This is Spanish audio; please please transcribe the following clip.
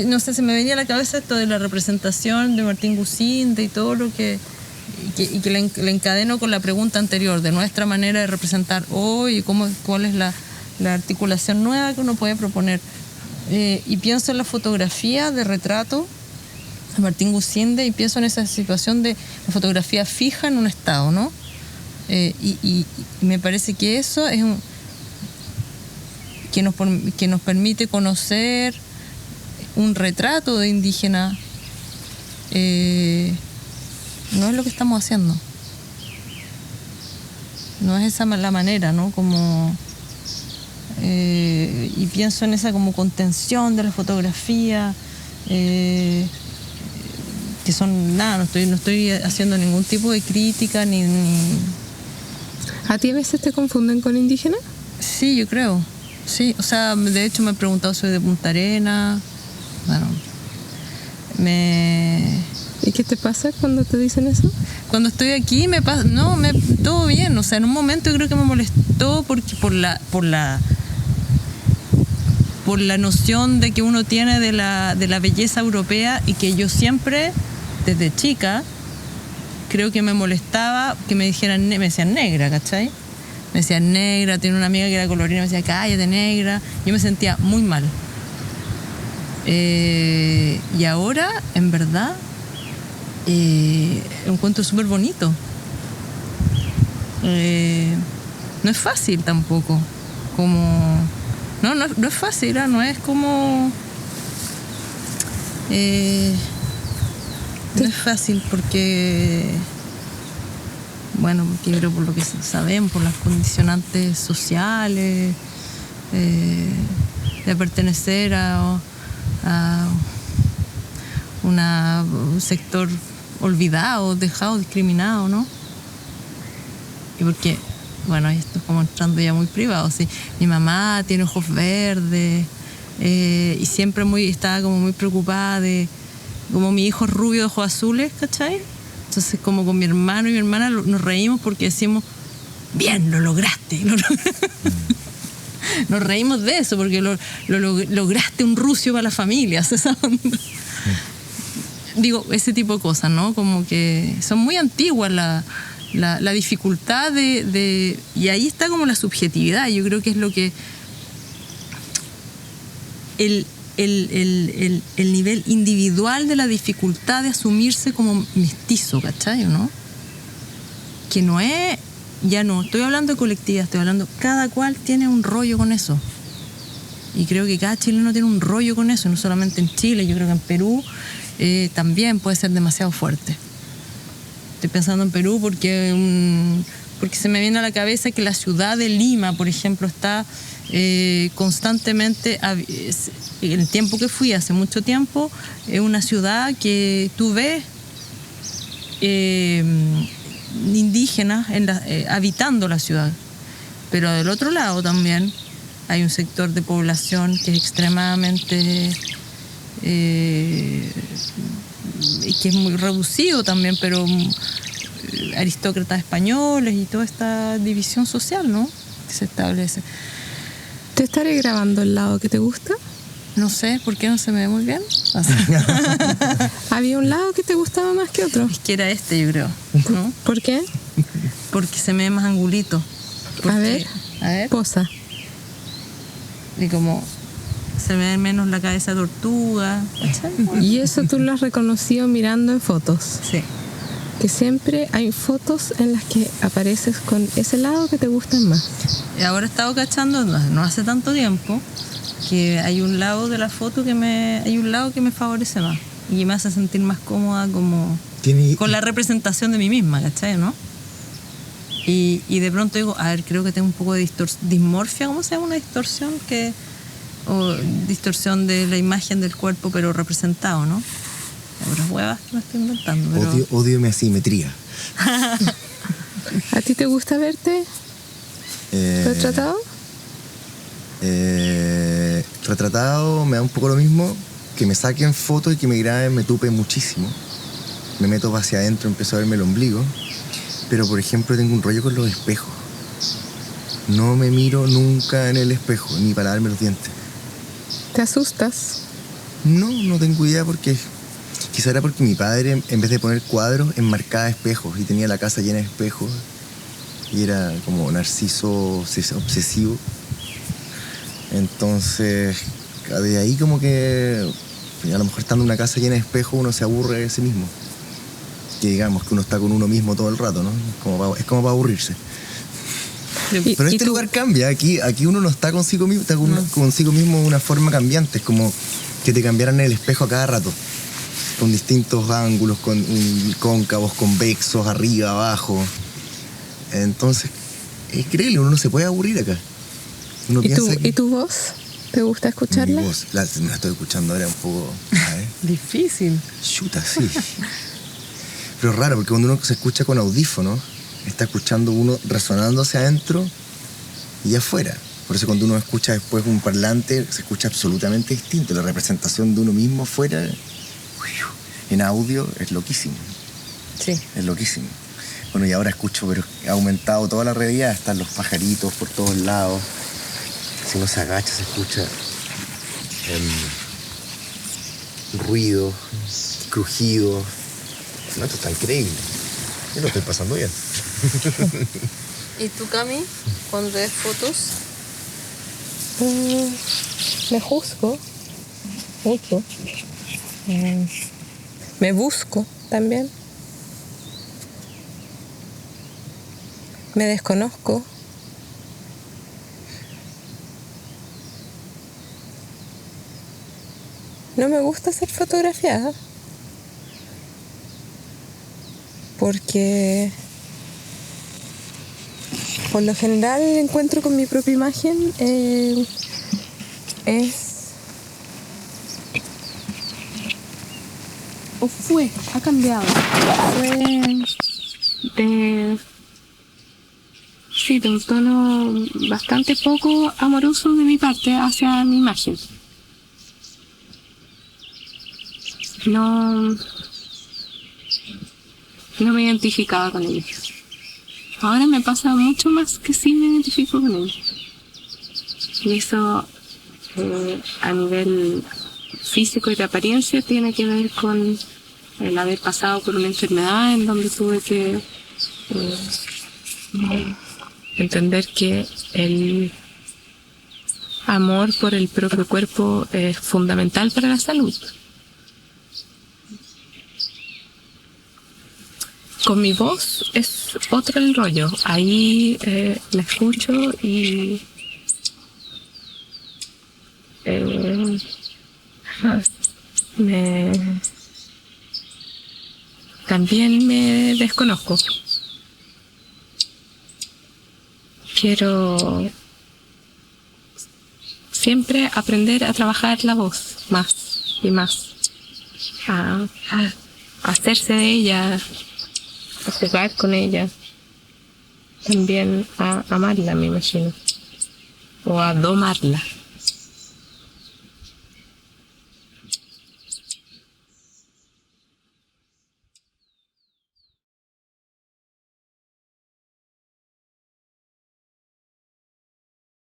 No sé, se me venía a la cabeza esto de la representación de Martín Gusinde y todo lo que le encadeno con la pregunta anterior de nuestra manera de representar hoy y cuál es la articulación nueva que uno puede proponer. Y pienso en la fotografía de retrato de Martín Gusinde y pienso en esa situación de la fotografía fija en un estado, ¿no? Y me parece que eso es que nos permite conocer un retrato de indígena. No es lo que estamos haciendo. No es esa la manera, ¿no? Como y pienso en esa como contención de la fotografía, que son nada, no estoy haciendo ningún tipo de crítica ni... ¿A ti a veces te confunden con indígena? Sí, yo creo. Sí, o sea, de hecho me he preguntado, soy de Punta Arenas. Bueno, ¿Y qué te pasa cuando te dicen eso? Cuando estoy aquí me pasa, todo bien, o sea, en un momento yo creo que me molestó porque por la noción de que uno tiene de la belleza europea y que yo siempre, desde chica, creo que me molestaba que me decían negra, ¿cachai? Me decían negra, tenía una amiga que era colorina, me decía, cállate negra. Yo me sentía muy mal. Y ahora, en verdad, lo encuentro súper bonito. No es fácil tampoco. No es fácil, no es como... no es fácil porque... Bueno, porque creo por lo que saben, por las condicionantes sociales, de pertenecer a un sector olvidado, dejado, discriminado, ¿no? Y porque, bueno, esto es como entrando ya muy privado, ¿sí? Mi mamá tiene ojos verdes y siempre estaba como muy preocupada de, como mi hijo es rubio de ojos azules, ¿cachai? Entonces como con mi hermano y mi hermana nos reímos porque decimos, bien, lo lograste. Nos reímos de eso porque lograste un rucio para la familia, esa onda. Digo, ese tipo de cosas, ¿no? Como que son muy antiguas la dificultad de... Y ahí está como la subjetividad. Yo creo que es lo que... El nivel individual de la dificultad de asumirse como mestizo, ¿cachai? ¿No? Que no es... Ya no, estoy hablando de colectividad, estoy hablando... Cada cual tiene un rollo con eso. Y creo que cada chileno tiene un rollo con eso, no solamente en Chile, yo creo que en Perú también puede ser demasiado fuerte. Estoy pensando en Perú porque se me viene a la cabeza que la ciudad de Lima, por ejemplo, está constantemente, el tiempo que fui, hace mucho tiempo, es una ciudad que tú ves indígenas habitando la ciudad, pero del otro lado también hay un sector de población que es extremadamente que es muy reducido también, pero aristócratas españoles y toda esta división social, ¿no? Que se establece. ¿Te estaré grabando el lado que te gusta? No sé, ¿por qué no se me ve muy bien? ¿Había un lado que te gustaba más que otro? Es que era este, yo creo, ¿no? ¿Por qué? Porque se me ve más angulito. A ver, posa. Y como se me ve menos la cabeza de tortuga. ¿Y eso tú lo has reconocido mirando en fotos? Sí. Que siempre hay fotos en las que apareces con ese lado que te gusta más. Y ahora he estado cachando, no hace tanto tiempo, que hay un lado de la foto que me favorece más y me hace sentir más cómoda como con la representación de mí misma, ¿cachai? ¿No? Y de pronto digo, a ver, creo que tengo un poco de dismorfia, ¿cómo se llama? Una distorsión o distorsión de la imagen del cuerpo, pero representado, ¿no? Unas huevas que me estoy inventando. Pero... Odio mi asimetría. ¿A ti te gusta verte retratado? Retratado me da un poco lo mismo. Que me saquen fotos y que me graben me tupe muchísimo. Me meto hacia adentro, empiezo a verme el ombligo. Pero, por ejemplo, tengo un rollo con los espejos. No me miro nunca en el espejo, ni para lavarme los dientes. ¿Te asustas? No tengo idea porque quizá era porque mi padre, en vez de poner cuadros, enmarcaba espejos y tenía la casa llena de espejos y era como narciso obsesivo. Entonces, de ahí como que a lo mejor estando en una casa llena de espejos uno se aburre de sí mismo. Que digamos que uno está con uno mismo todo el rato, ¿no? Es como para aburrirse. Pero este lugar cambia, aquí uno no está consigo mismo, está consigo mismo de una forma cambiante, es como que te cambiaran el espejo a cada rato, con distintos ángulos, con cóncavos, convexos, arriba, abajo. Entonces, es increíble, uno no se puede aburrir acá. Uno ¿Y tu voz? ¿Te gusta escucharla? Mi voz, la estoy escuchando ahora un poco... Difícil. Chuta, sí. Pero es raro, porque cuando uno se escucha con audífonos, está escuchando uno resonando hacia adentro y afuera. Por eso cuando uno escucha después un parlante, se escucha absolutamente distinto. La representación de uno mismo afuera, en audio, es loquísimo. Sí. Es loquísimo. Bueno, y ahora escucho, pero ha aumentado toda la realidad. Están los pajaritos por todos lados. Si uno se agacha, se escucha ruido, crujido. No, esto está increíble. Yo lo estoy pasando bien. ¿Y tú, Cami, cuando ves fotos? Me juzgo mucho. Me busco también. Me desconozco. No me gusta ser fotografiada porque por lo general el encuentro con mi propia imagen ha cambiado. De un tono bastante poco amoroso de mi parte hacia mi imagen. No me identificaba con ella. Ahora me pasa mucho más que sí me identifico con ella. Y eso a nivel físico y de apariencia tiene que ver con el haber pasado por una enfermedad en donde tuve que entender que el amor por el propio cuerpo es fundamental para la salud. Con mi voz es otro el rollo. Ahí la escucho y también me desconozco. Quiero siempre aprender a trabajar la voz más y más, a hacerse de ella, a jugar con ella, también a amarla, me imagino, o a domarla.